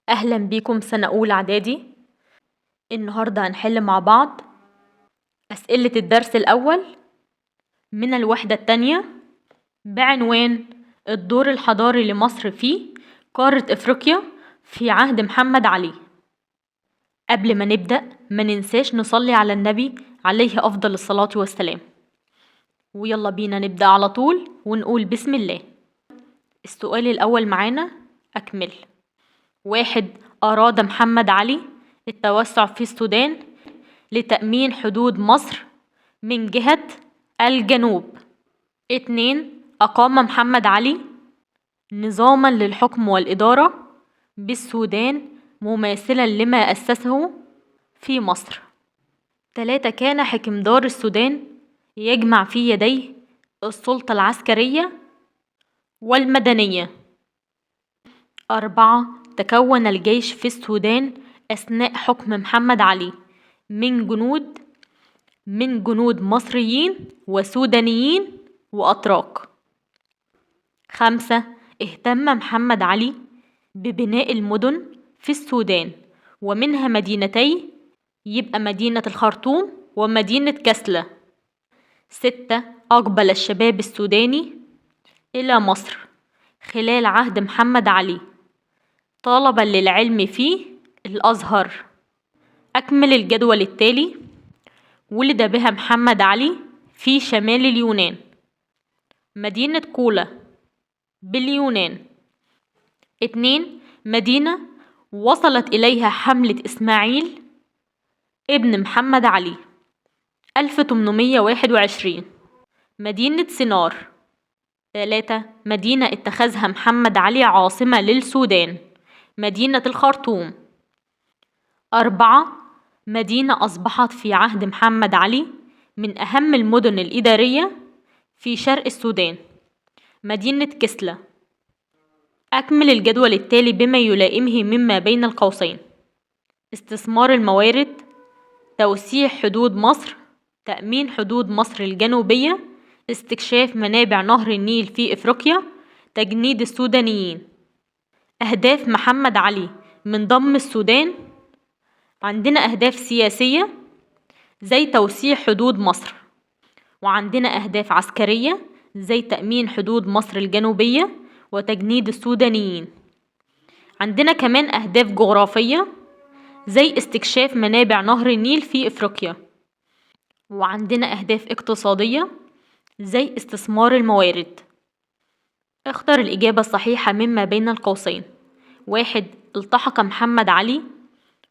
أهلا بيكم سنة أولى إعدادي. النهاردة هنحل مع بعض أسئلة الدرس الأول من الوحدة التانية بعنوان الدور الحضاري لمصر في قارة إفريقيا في عهد محمد علي. قبل ما نبدأ ما ننساش نصلي على النبي عليه أفضل الصلاة والسلام. ويلا بينا نبدأ على طول ونقول بسم الله. السؤال الأول معانا أكمل. 1. أراد محمد علي التوسع في السودان لتأمين حدود مصر من جهة الجنوب. 2. أقام محمد علي نظاما للحكم والإدارة بالسودان مماثلا لما أسسه في مصر. 3. كان حكمدار السودان يجمع في يديه السلطة العسكرية والمدنية. 4. تكون الجيش في السودان أثناء حكم محمد علي من جنود مصريين وسودانيين وأتراك. 5. اهتم محمد علي ببناء المدن في السودان ومنها مدينتي يبقى مدينة الخرطوم ومدينة كسلة. 6. أقبل الشباب السوداني إلى مصر خلال عهد محمد علي طلبا للعلم في الأزهر. أكمل الجدول التالي. ولد بها محمد علي في شمال اليونان مدينة كولا باليونان. 2. مدينة وصلت إليها حملة إسماعيل ابن محمد علي 1821 مدينة سينار. 3. مدينة اتخذها محمد علي عاصمة للسودان مدينة الخرطوم. 4. مدينة أصبحت في عهد محمد علي من أهم المدن الإدارية في شرق السودان مدينة كسلة. أكمل الجدول التالي بما يلائمه مما بين القوسين. استثمار الموارد، توسيع حدود مصر، تأمين حدود مصر الجنوبية، استكشاف منابع نهر النيل في إفريقيا، تجنيد السودانيين. أهداف محمد علي من ضم السودان: عندنا أهداف سياسية زي توسيع حدود مصر، وعندنا أهداف عسكرية زي تأمين حدود مصر الجنوبية وتجنيد السودانيين. عندنا كمان أهداف جغرافية زي استكشاف منابع نهر النيل في إفريقيا، وعندنا أهداف اقتصادية زي استثمار الموارد. اختر الإجابة الصحيحة مما بين القوسين. 1. التحق محمد علي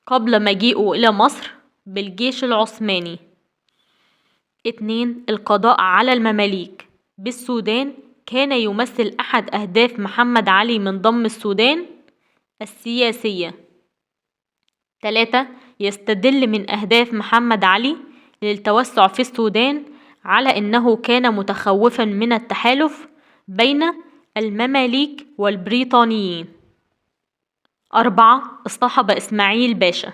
قبل مجيئه إلى مصر بالجيش العثماني. 2. القضاء على المماليك بالسودان كان يمثل أحد أهداف محمد علي من ضم السودان السياسية. 3. يستدل من أهداف محمد علي للتوسع في السودان على أنه كان متخوفا من التحالف بين المماليك والبريطانيين. 4. اصطحب إسماعيل باشا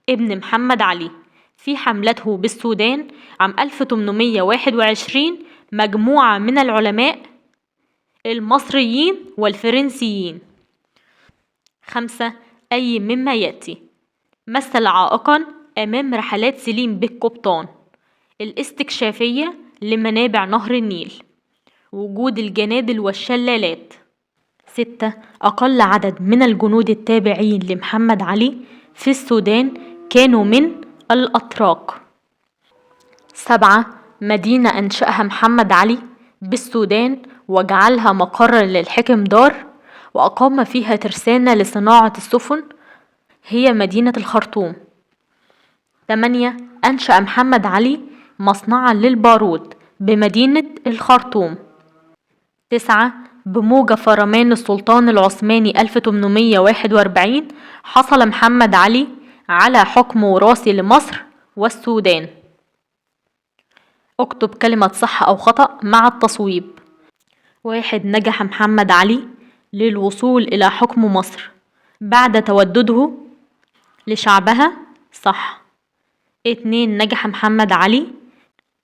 ابن محمد علي في حملته بالسودان عام 1821 مجموعة من العلماء المصريين والفرنسيين. 5. أي مما يأتي مثل عائقا أمام رحلات سليم بك قبطان الاستكشافية لمنابع نهر النيل: وجود الجنادل والشلالات. 6. أقل عدد من الجنود التابعين لمحمد علي في السودان كانوا من الأتراك. 7. مدينة أنشأها محمد علي بالسودان وجعلها مقرا للحكمدار وأقام فيها ترسانة لصناعة السفن هي مدينة الخرطوم. 8. أنشأ محمد علي مصنعا للبارود بمدينة الخرطوم. 9. بموجب فرمان السلطان العثماني 1841 حصل محمد علي على حكم وراثي لمصر والسودان. اكتب كلمة صح أو خطأ مع التصويب. 1. نجح محمد علي للوصول إلى حكم مصر بعد تودده لشعبها، صح. 2. نجح محمد علي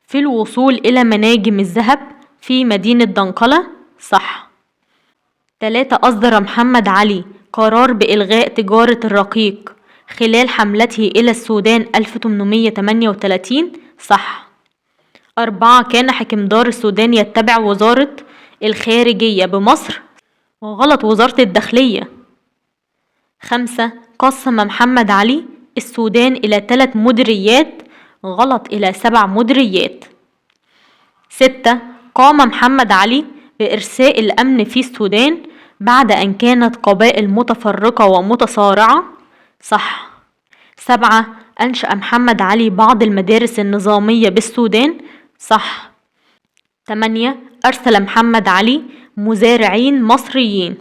في الوصول إلى مناجم الذهب في مدينة دنقلة، صح. 3. أصدر محمد علي قرار بإلغاء تجارة الرقيق خلال حملته إلى السودان 1838 صح. 4. كان حكمدار السودان يتبع وزارة الخارجية بمصر غلط، وزارة الداخلية. 5. قسم محمد علي السودان إلى 3 مديريات غلط، إلى 7 مديريات. 6. قام محمد علي بإرساء الأمن في السودان بعد أن كانت قبائل متفرقة ومتصارعة صح. 7. أنشأ محمد علي بعض المدارس النظامية بالسودان صح. 8. أرسل محمد علي مزارعين مصريين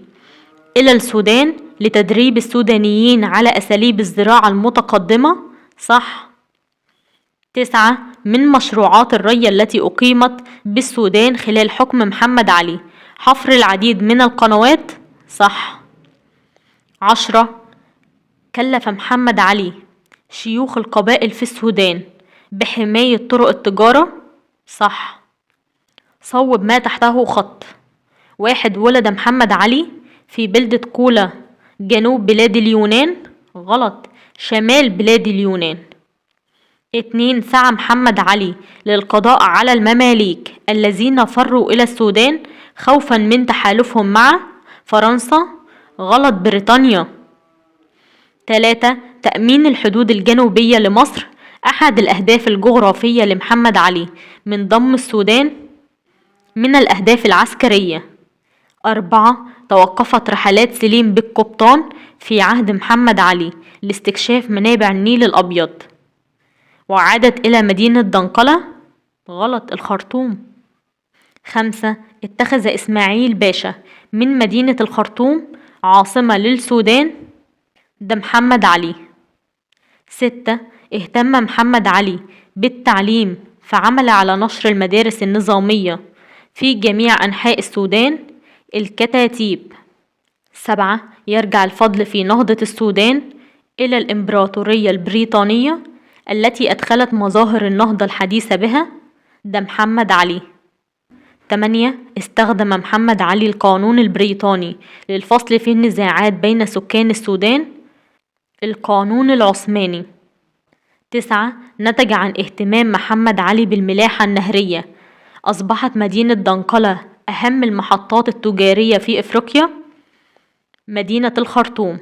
إلى السودان لتدريب السودانيين على أساليب الزراعة المتقدمة صح. 9. من مشروعات الري التي أقيمت بالسودان خلال حكم محمد علي حفر العديد من القنوات صح. 10. كلف محمد علي شيوخ القبائل في السودان بحماية طرق التجارة صح. صوب ما تحته خط. 1. ولد محمد علي في بلدة كولا جنوب بلاد اليونان غلط، شمال بلاد اليونان. 2. سعى محمد علي للقضاء على المماليك الذين فروا إلى السودان خوفا من تحالفهم مع فرنسا غلط، بريطانيا. 3. تأمين الحدود الجنوبية لمصر أحد الأهداف الجغرافية لمحمد علي من ضم السودان من الأهداف العسكرية. 4. توقفت رحلات سليم بك قبطان في عهد محمد علي لاستكشاف منابع النيل الأبيض وعادت إلى مدينة دنقلة غلط، الخرطوم. 5. اتخذ إسماعيل باشا من مدينة الخرطوم عاصمة للسودان ده محمد علي. 6. اهتم محمد علي بالتعليم فعمل على نشر المدارس النظامية في جميع أنحاء السودان الكتاتيب. 7. يرجع الفضل في نهضة السودان إلى الإمبراطورية البريطانية التي أدخلت مظاهر النهضة الحديثة بها ده محمد علي. 8. استخدم محمد علي القانون البريطاني للفصل في النزاعات بين سكان السودان القانون العثماني. 9. نتج عن اهتمام محمد علي بالملاحة النهرية أصبحت مدينة دنقلة أهم المحطات التجارية في إفريقيا مدينة الخرطوم.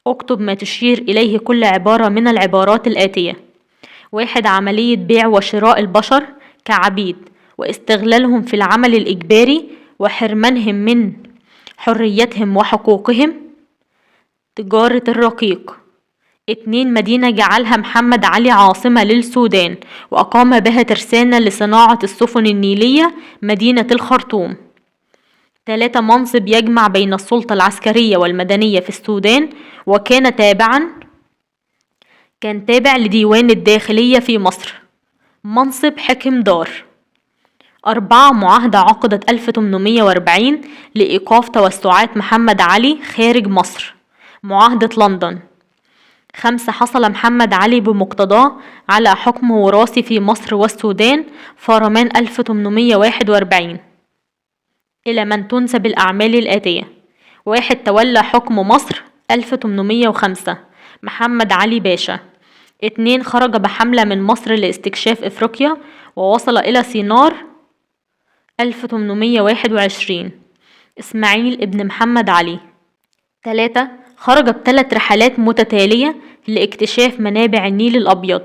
اكتب ما تشير إليه كل عبارة من العبارات الآتية. 1. عملية بيع وشراء البشر كعبيد واستغلالهم في العمل الإجباري وحرمانهم من حريتهم وحقوقهم تجارة الرقيق. 2. مدينة جعلها محمد علي عاصمة للسودان وأقام بها ترسانة لصناعة السفن النيلية مدينة الخرطوم. 3. منصب يجمع بين السلطة العسكرية والمدنية في السودان وكان تابع لديوان الداخلية في مصر منصب حكمدار. 4. معاهدة عقدت 1840 لإيقاف توسعات محمد علي خارج مصر معاهدة لندن. 5. حصل محمد علي بمقتضاه على حكم وراثي في مصر والسودان فرمان 1841 إلى من تنسب الأعمال الآتية. 1. تولى حكم مصر 1805 محمد علي باشا. 2. خرج بحملة من مصر لاستكشاف إفريقيا ووصل إلى سينار 1821 إسماعيل ابن محمد علي. 3. خرج ب3 رحلات متتالية لاكتشاف منابع النيل الأبيض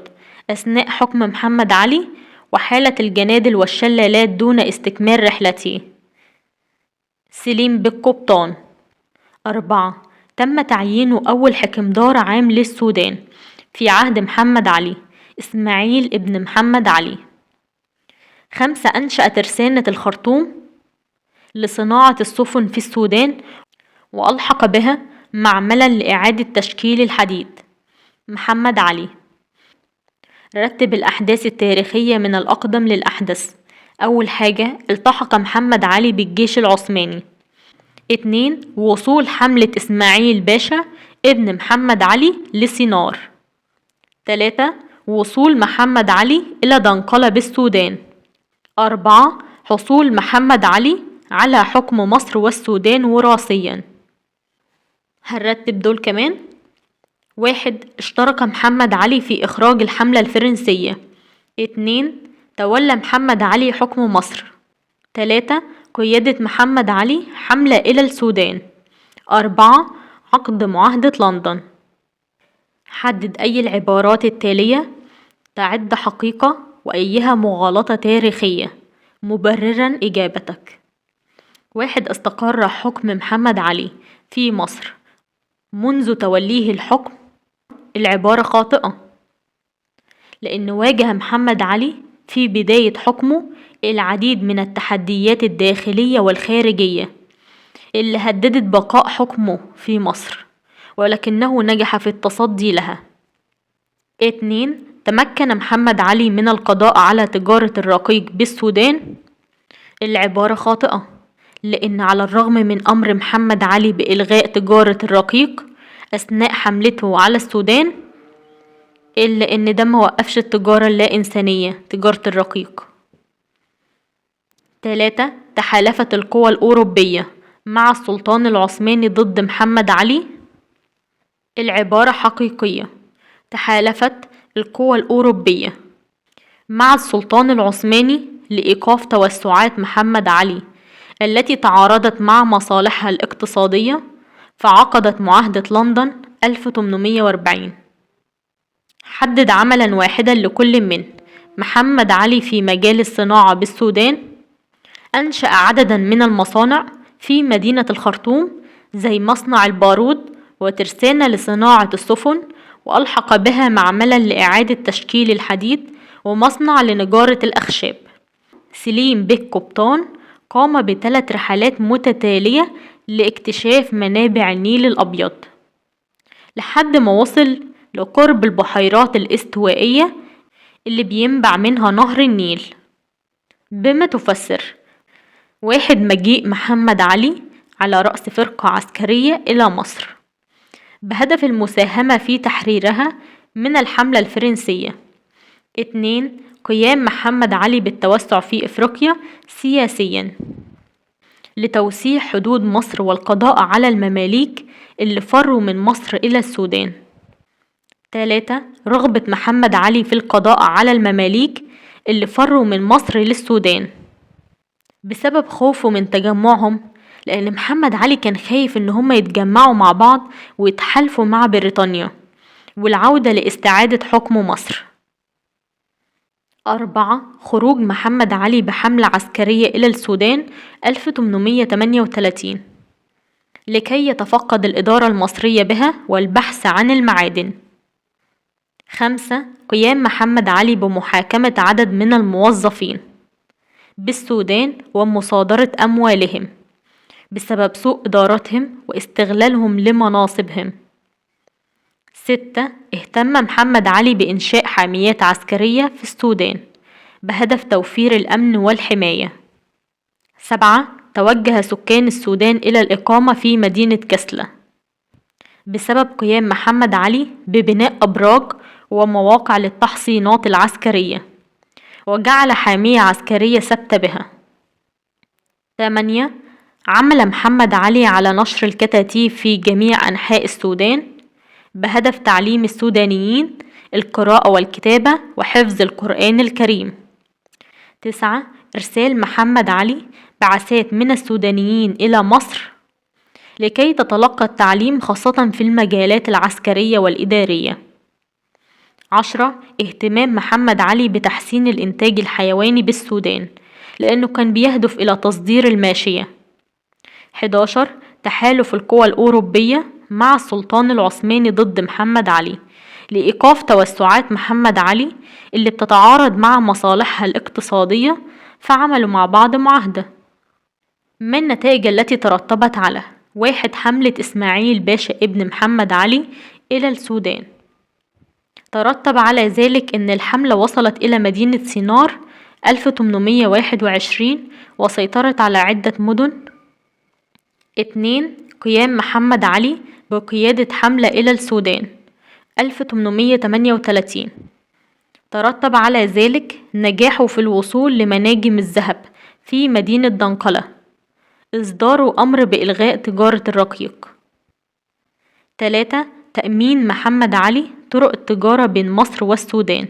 أثناء حكم محمد علي وحالة الجنادل والشلالات دون استكمال رحلته. سليم بك قبطان. 4. تم تعيينه أول حكمدار عام للسودان في عهد محمد علي إسماعيل ابن محمد علي. 5. أنشأ ترسانة الخرطوم لصناعة السفن في السودان وألحق بها معملا لإعادة تشكيل الحديد محمد علي. رتب الأحداث التاريخية من الأقدم للأحدث. أول حاجة التحق محمد علي بالجيش العثماني. 2. وصول حملة إسماعيل باشا ابن محمد علي لسينار. 3. وصول محمد علي إلى دنقلة بالسودان. 4. حصول محمد علي على حكم مصر والسودان وراثيا. هنرتب دول كمان. 1. اشترك محمد علي في إخراج الحملة الفرنسية. 2. تولى محمد علي حكم مصر. 3. قيادة محمد علي حملة إلى السودان. 4. عقد معاهدة لندن. حدد أي العبارات التالية تعد حقيقة وأيها مغالطة تاريخية مبررا إجابتك. 1. استقر حكم محمد علي في مصر منذ توليه الحكم. العبارة خاطئة، لأن واجه محمد علي في بداية حكمه العديد من التحديات الداخلية والخارجية اللي هددت بقاء حكمه في مصر، ولكنه نجح في التصدي لها. 2. تمكن محمد علي من القضاء على تجارة الرقيق بالسودان. العبارة خاطئة، لأن على الرغم من أمر محمد علي بإلغاء تجارة الرقيق أثناء حملته على السودان، إلا إن ده موقفش التجارة اللا إنسانية تجارة الرقيق. 3. تحالفت القوى الأوروبية مع السلطان العثماني ضد محمد علي. العبارة حقيقية، تحالفت القوى الأوروبية مع السلطان العثماني لإيقاف توسعات محمد علي التي تعارضت مع مصالحها الاقتصادية، فعقدت معاهدة لندن 1840. حدد عملا واحدا لكل من محمد علي في مجال الصناعة بالسودان. أنشأ عددا من المصانع في مدينة الخرطوم زي مصنع البارود وترسانة لصناعة السفن، وألحق بها معملا لإعادة تشكيل الحديد ومصنع لنجارة الأخشاب. سليم بك قبطان قام ب3 رحلات متتالية لاكتشاف منابع النيل الأبيض لحد ما وصل لقرب البحيرات الاستوائية اللي بينبع منها نهر النيل. بما تفسر 1. مجيء محمد علي على رأس فرقة عسكرية إلى مصر بهدف المساهمة في تحريرها من الحملة الفرنسية. 2. قيام محمد علي بالتوسع في إفريقيا سياسيا لتوسيع حدود مصر والقضاء على المماليك اللي فروا من مصر إلى السودان. 3. رغبة محمد علي في القضاء على المماليك اللي فروا من مصر للسودان بسبب خوفه من تجمعهم، لأن محمد علي كان خايف إن هم يتجمعوا مع بعض ويتحالفوا مع بريطانيا والعودة لاستعادة حكم مصر. 4. خروج محمد علي بحملة عسكرية إلى السودان 1838 لكي يتفقد الإدارة المصرية بها والبحث عن المعادن. 5. قيام محمد علي بمحاكمة عدد من الموظفين بالسودان ومصادرة أموالهم بسبب سوء إدارتهم واستغلالهم لمناصبهم. 6. اهتم محمد علي بإنشاء حاميات عسكرية في السودان بهدف توفير الأمن والحماية. 7. توجه سكان السودان إلى الإقامة في مدينة كسلة بسبب قيام محمد علي ببناء أبراج ومواقع للتحصينات العسكرية وجعل حامية عسكرية ثابتة بها. 8. عمل محمد علي على نشر الكتاتيب في جميع أنحاء السودان بهدف تعليم السودانيين القراءة والكتابة وحفظ القرآن الكريم. 9. إرسال محمد علي بعثات من السودانيين إلى مصر لكي تتلقى التعليم خاصة في المجالات العسكرية والإدارية. 10. اهتمام محمد علي بتحسين الإنتاج الحيواني بالسودان لأنه كان بيهدف إلى تصدير الماشية. 11. تحالف القوى الأوروبية مع السلطان العثماني ضد محمد علي لإيقاف توسعات محمد علي اللي بتتعارض مع مصالحها الاقتصادية، فعملوا مع بعض معاهدة. من النتائج التي ترتبت على 1. حملة إسماعيل باشا ابن محمد علي إلى السودان. ترتب على ذلك أن الحملة وصلت إلى مدينة سينار 1821 وسيطرت على عدة مدن. 2. قيام محمد علي بقيادة حملة إلى السودان 1838 ترتب على ذلك نجاحه في الوصول لمناجم الذهب في مدينة دنقلة، إصدار أمر بإلغاء تجارة الرقيق. 3. تأمين محمد علي طرق التجارة بين مصر والسودان.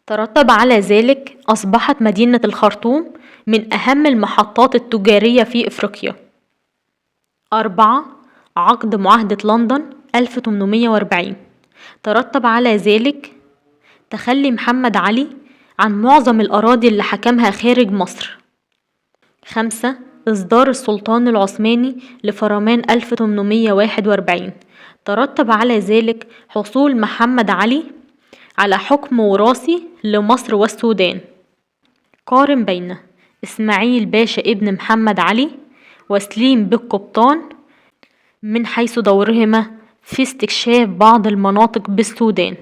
ترتب على ذلك أصبحت مدينة الخرطوم من أهم المحطات التجارية في إفريقيا. 4. عقد معاهدة لندن 1840. ترتب على ذلك تخلي محمد علي عن معظم الأراضي اللي حكمها خارج مصر. 5. إصدار السلطان العثماني لفرمان 1841. ترتب على ذلك حصول محمد علي على حكم وراثي لمصر والسودان. قارن بين إسماعيل باشا ابن محمد علي وسليم بك قبطان من حيث دورهما في استكشاف بعض المناطق بالسودان.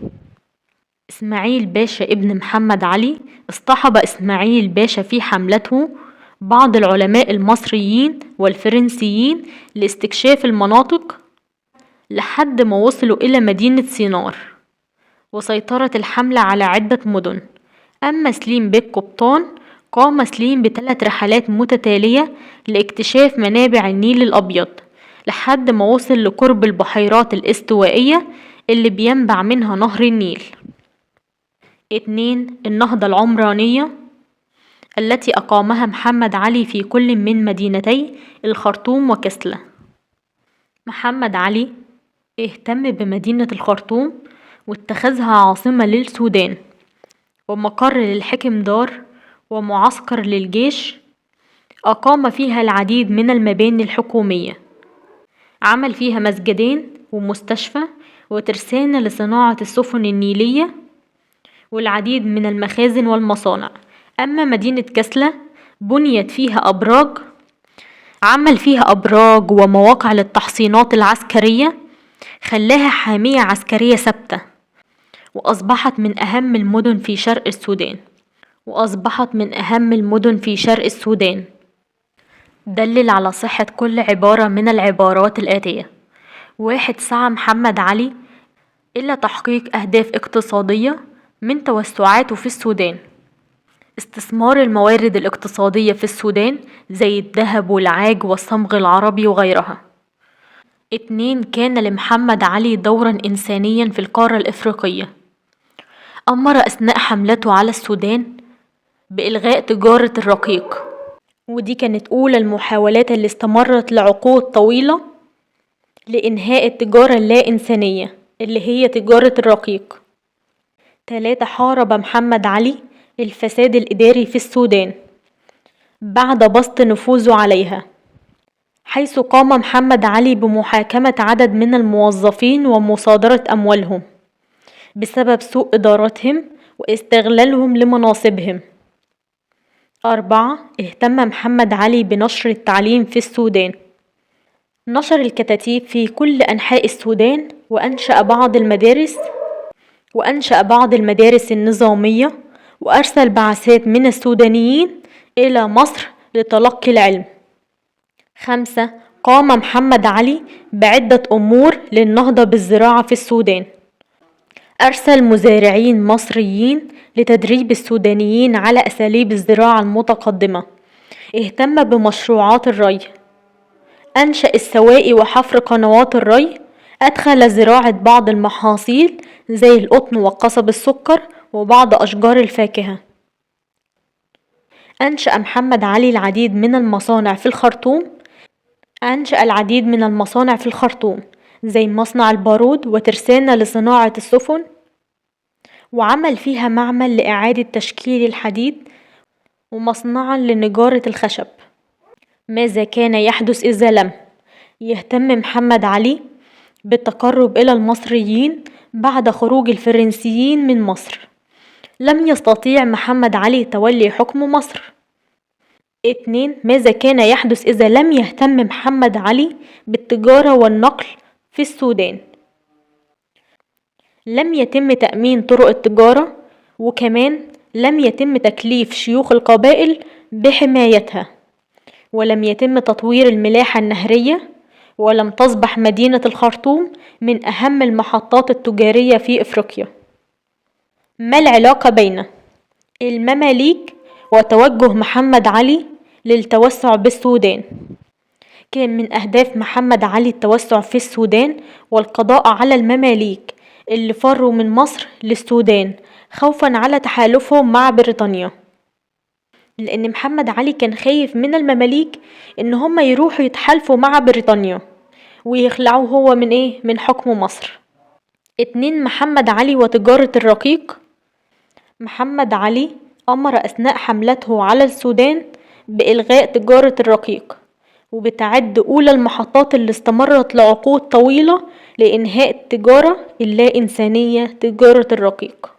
إسماعيل باشا ابن محمد علي اصطحب إسماعيل باشا في حملته بعض العلماء المصريين والفرنسيين لاستكشاف المناطق لحد ما وصلوا إلى مدينة سينار، وسيطرت الحملة على عدة مدن. أما سليم بك قبطان قام سليم ب3 رحلات متتالية لاكتشاف منابع النيل الأبيض لحد ما وصل لقرب البحيرات الاستوائية اللي بينبع منها نهر النيل. 2. النهضة العمرانية التي أقامها محمد علي في كل من مدينتي الخرطوم وكسلة. محمد علي اهتم بمدينة الخرطوم واتخذها عاصمة للسودان ومقر للحكم دار ومعسكر للجيش. أقام فيها العديد من المباني الحكومية، عمل فيها مسجدين ومستشفى وترسانة لصناعة السفن النيلية والعديد من المخازن والمصانع. أما مدينة كسلة بنيت فيها أبراج، عمل فيها أبراج ومواقع للتحصينات العسكرية، خلاها حامية عسكرية ثابتة، وأصبحت من أهم المدن في شرق السودان. دلل على صحة كل عبارة من العبارات الآتية. 1. سعى محمد علي إلى تحقيق أهداف اقتصادية من توسعاته في السودان. استثمار الموارد الاقتصادية في السودان زي الذهب والعاج والصمغ العربي وغيرها. 2. كان لمحمد علي دورا إنسانيا في القارة الإفريقية. أمر أثناء حملته على السودان بإلغاء تجارة الرقيق، ودي كانت أولى المحاولات اللي استمرت لعقود طويلة لإنهاء التجارة اللا إنسانية اللي هي تجارة الرقيق. 3. حارب محمد علي الفساد الإداري في السودان بعد بسط نفوذه عليها، حيث قام محمد علي بمحاكمة عدد من الموظفين ومصادرة أموالهم بسبب سوء إدارتهم واستغلالهم لمناصبهم. 4. اهتم محمد علي بنشر التعليم في السودان، نشر الكتاتيب في كل أنحاء السودان وأنشأ بعض المدارس النظامية، وأرسل بعثات من السودانيين إلى مصر لتلقي العلم. 5. قام محمد علي بعدة أمور للنهضة بالزراعة في السودان. أرسل مزارعين مصريين لتدريب السودانيين على أساليب الزراعة المتقدمة. اهتم بمشروعات الري، أنشأ السواقي وحفر قنوات الري، أدخل زراعة بعض المحاصيل زي القطن وقصب السكر وبعض أشجار الفاكهة. أنشأ محمد علي العديد من المصانع في الخرطوم زي مصنع البارود وترسانة لصناعة السفن، وعمل فيها معمل لإعادة تشكيل الحديد ومصنعا لنجارة الخشب. ماذا كان يحدث إذا لم يهتم محمد علي بالتقرب إلى المصريين بعد خروج الفرنسيين من مصر؟ لم يستطيع محمد علي تولي حكم مصر. 2. ماذا كان يحدث إذا لم يهتم محمد علي بالتجارة والنقل في السودان؟ لم يتم تأمين طرق التجارة، وكمان لم يتم تكليف شيوخ القبائل بحمايتها، ولم يتم تطوير الملاحة النهرية، ولم تصبح مدينة الخرطوم من أهم المحطات التجارية في إفريقيا. ما العلاقة بين المماليك وتوجه محمد علي للتوسع بالسودان؟ كان من أهداف محمد علي التوسع في السودان والقضاء على المماليك اللي فروا من مصر للسودان خوفا على تحالفهم مع بريطانيا، لأن محمد علي كان خايف من المماليك إن هم يروحوا يتحالفوا مع بريطانيا ويخلعوه هو من حكم مصر. 2. محمد علي وتجارة الرقيق. محمد علي أمر أثناء حملته على السودان بإلغاء تجارة الرقيق، وبتعد أولى المحطات اللي استمرت لعقود طويلة لإنهاء التجارة اللا إنسانية تجارة الرقيق.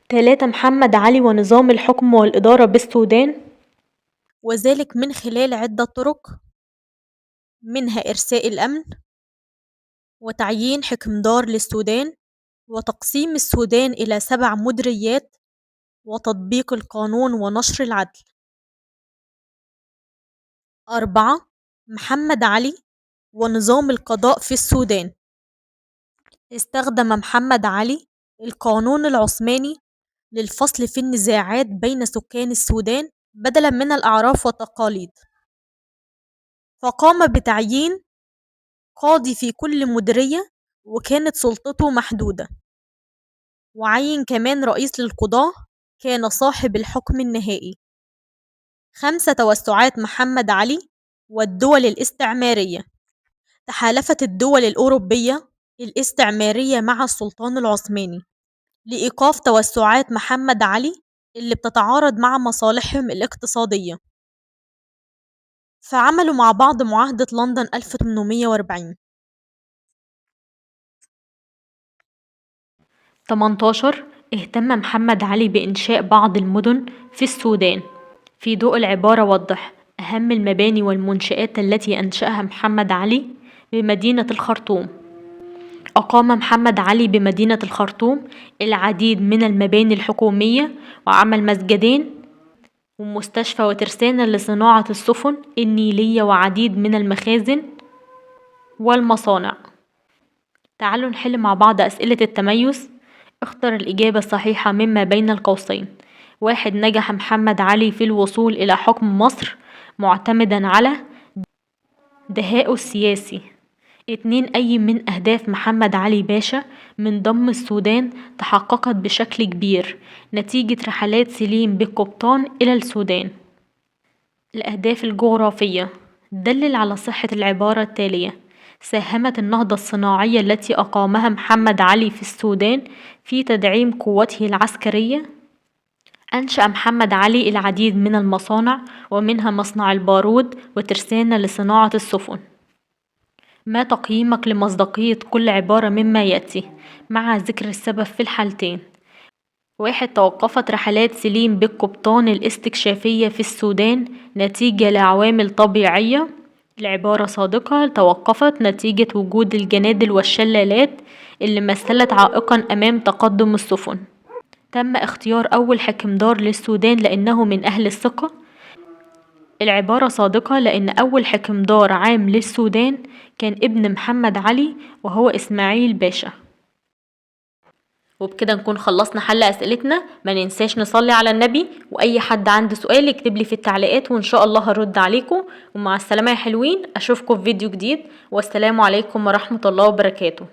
3. محمد علي ونظام الحكم والإدارة بالسودان، وذلك من خلال عدة طرق، منها إرساء الأمن وتعيين حكمدار للسودان وتقسيم السودان إلى 7 مديريات وتطبيق القانون ونشر العدل. 4. محمد علي ونظام القضاء في السودان. استخدم محمد علي القانون العثماني للفصل في النزاعات بين سكان السودان بدلا من الأعراف والتقاليد، فقام بتعيين قاضي في كل مديرية وكانت سلطته محدودة، وعين كمان رئيس للقضاة كان صاحب الحكم النهائي. 5. توسعات محمد علي والدول الاستعمارية. تحالفت الدول الأوروبية الاستعمارية مع السلطان العثماني لإيقاف توسعات محمد علي اللي بتتعارض مع مصالحهم الاقتصادية، فعملوا مع بعض معاهدة لندن 1840. 18. اهتم محمد علي بإنشاء بعض المدن في السودان. في ضوء العبارة وضح أهم المباني والمنشآت التي أنشأها محمد علي بمدينة الخرطوم. أقام محمد علي بمدينة الخرطوم العديد من المباني الحكومية، وعمل مسجدين ومستشفى وترسانة لصناعة السفن النيلية وعديد من المخازن والمصانع. تعالوا نحل مع بعض أسئلة التميز. اختر الإجابة الصحيحة مما بين القوسين. 1. نجح محمد علي في الوصول إلى حكم مصر معتمدا على دهائه السياسي. 2. أي من أهداف محمد علي باشا من ضم السودان تحققت بشكل كبير نتيجة رحلات سليم بك قبطان إلى السودان. الأهداف الجغرافية. دلل على صحة العبارة التالية: ساهمت النهضة الصناعية التي أقامها محمد علي في السودان في تدعيم قوته العسكرية. أنشأ محمد علي العديد من المصانع ومنها مصنع البارود وترسانة لصناعة السفن. ما تقييمك لمصداقية كل عبارة مما يأتي مع ذكر السبب في الحالتين؟ 1. توقفت رحلات سليم بك قبطان الاستكشافية في السودان نتيجة لعوامل طبيعية. العبارة صادقة، توقفت نتيجة وجود الجنادل والشلالات اللي مثلت عائقا أمام تقدم السفن. تم اختيار أول حكمدار للسودان لأنه من أهل الثقة. العبارة صادقة، لأن أول حكمدار عام للسودان كان ابن محمد علي وهو إسماعيل باشا. وبكده نكون خلصنا حل أسئلتنا. ما ننساش نصلي على النبي، وأي حد عنده سؤال يكتب لي في التعليقات وإن شاء الله هرد عليكم. ومع السلامة يا حلوين، أشوفكم في فيديو جديد، والسلام عليكم ورحمة الله وبركاته.